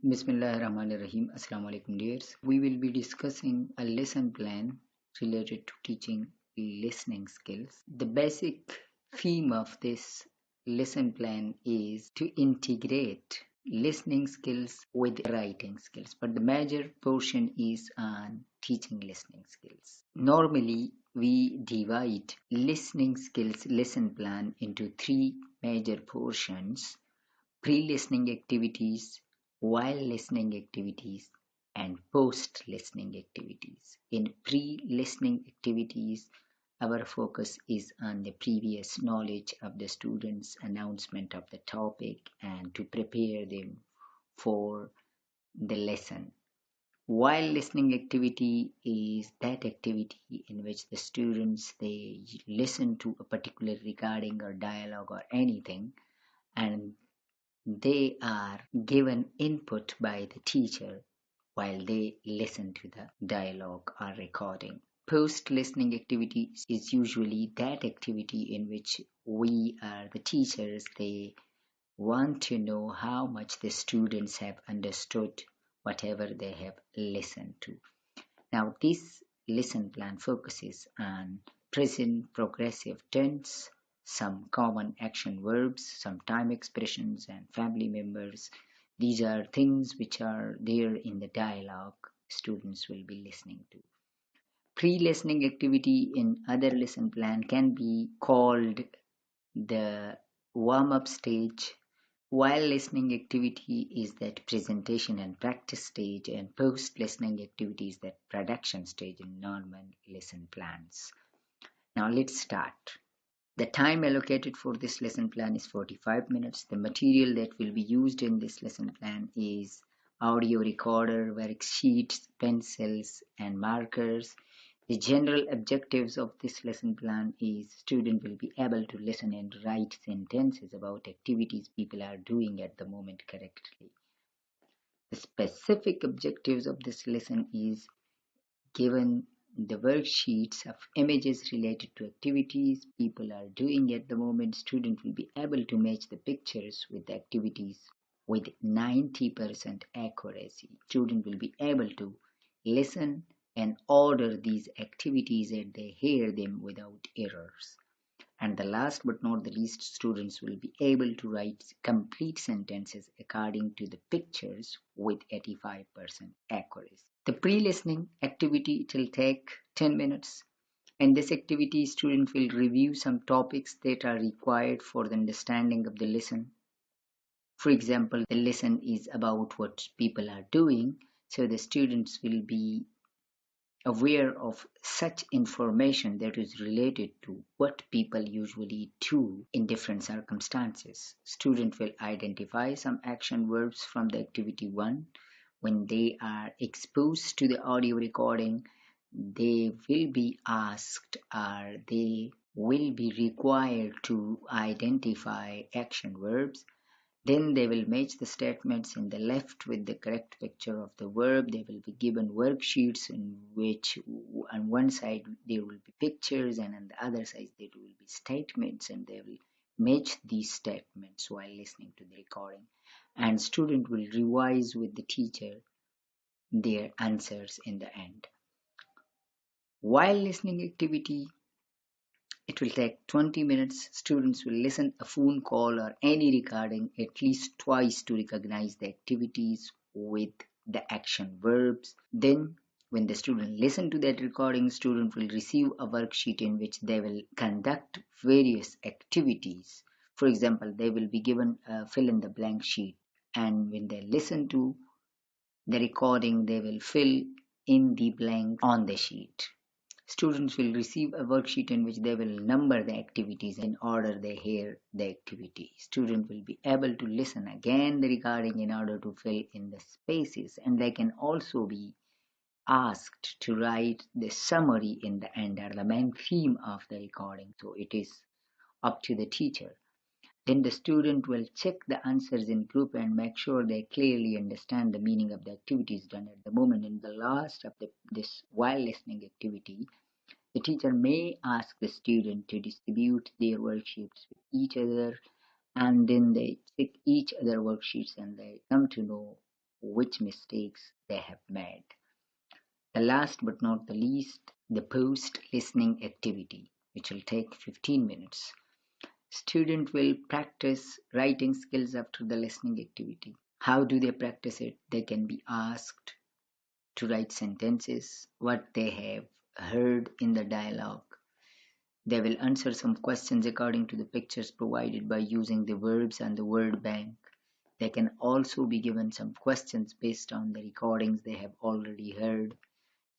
Bismillahirrahmanirrahim. Assalamu alaikum dears. We will be discussing a lesson plan related to teaching listening skills. The basic theme of this lesson plan is to integrate listening skills with writing skills, but the major portion is on teaching listening skills. Normally, we divide listening skills lesson plan into three major portions: pre-listening activities, while listening activities, and post-listening activities. In pre-listening activities, our focus is on the previous knowledge of the students, announcement of the topic, and to prepare them for the lesson. While listening activity is that activity in which the students they listen to a particular recording or dialogue or anything, and they are given input by the teacher while they listen to the dialogue or recording. Post-listening activity is usually that activity in which we are the teachers, they want to know how much the students have understood whatever they have listened to. Now, this lesson plan focuses on present progressive tense, some common action verbs, some time expressions, and family members. These are things which are there in the dialogue students will be listening to. Pre-listening activity in other lesson plan can be called the warm-up stage, while listening activity is that presentation and practice stage, and post-listening activity is that production stage in normal lesson plans. Now let's start. The time allocated for this lesson plan is 45 minutes. The material that will be used in this lesson plan is audio recorder, worksheets, pencils, and markers. The general objectives of this lesson plan is student will be able to listen and write sentences about activities people are doing at the moment correctly. The specific objectives of this lesson is given the worksheets of images related to activities people are doing at the moment. Student will be able to match the pictures with the activities with 90% accuracy. Student will be able to listen and order these activities and they hear them without errors. And the last but not the least, students will be able to write complete sentences according to the pictures with 85% accuracy. The pre-listening activity will take 10 minutes. In this activity, students will review some topics that are required for the understanding of the lesson. For example, the lesson is about what people are doing, so the students will be aware of such information that is related to what people usually do in different circumstances. Students will identify some action verbs from the activity 1. When they are exposed to the audio recording, they will be asked or they will be required to identify action verbs. Then they will match the statements in the left with the correct picture of the verb. They will be given worksheets in which on one side there will be pictures and on the other side there will be statements, and they will match these statements while listening to the recording. And student will revise with the teacher their answers in the end. While listening activity, it will take 20 minutes. Students will listen a phone call or any recording at least twice to recognize the activities with the action verbs. Then when the student listen to that recording, student will receive a worksheet in which they will conduct various activities. For example, they will be given a fill in the blank sheet, and when they listen to the recording, they will fill in the blank on the sheet. Students will receive a worksheet in which they will number the activities in order they hear the activity. Student will be able to listen again the recording in order to fill in the spaces, and they can also be asked to write the summary in the end or the main theme of the recording. So it is up to the teacher. Then the student will check the answers in group and make sure they clearly understand the meaning of the activities done at the moment. In the last of this while listening activity, the teacher may ask the student to distribute their worksheets with each other, and then they check each other worksheets and they come to know which mistakes they have made. The last but not the least, the post-listening activity, which will take 15 minutes. Student will practice writing skills after the listening activity. How do they practice it? They can be asked to write sentences, what they have heard in the dialogue. They will answer some questions according to the pictures provided by using the verbs and the word bank. They can also be given some questions based on the recordings they have already heard.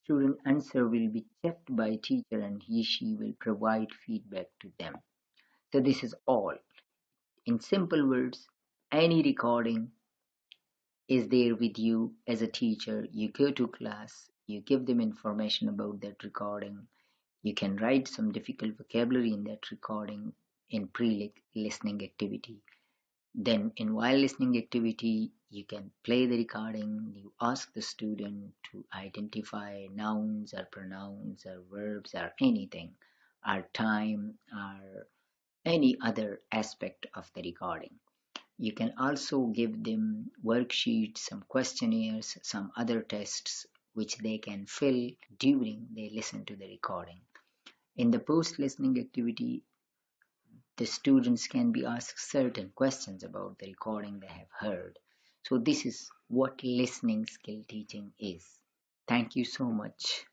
Student answer will be checked by teacher and she will provide feedback to them. So this is all. In simple words, any recording is there with you as a teacher. You go to class, you give them information about that recording. You can write some difficult vocabulary in that recording in pre-listening activity. Then in while listening activity, you can play the recording. You ask the student to identify nouns or pronouns or verbs or anything, or time or any other aspect of the recording. You can also give them worksheets, some questionnaires, some other tests which they can fill during they listen to the recording. In the post-listening activity, the students can be asked certain questions about the recording they have heard. So this is what listening skill teaching is. Thank you so much.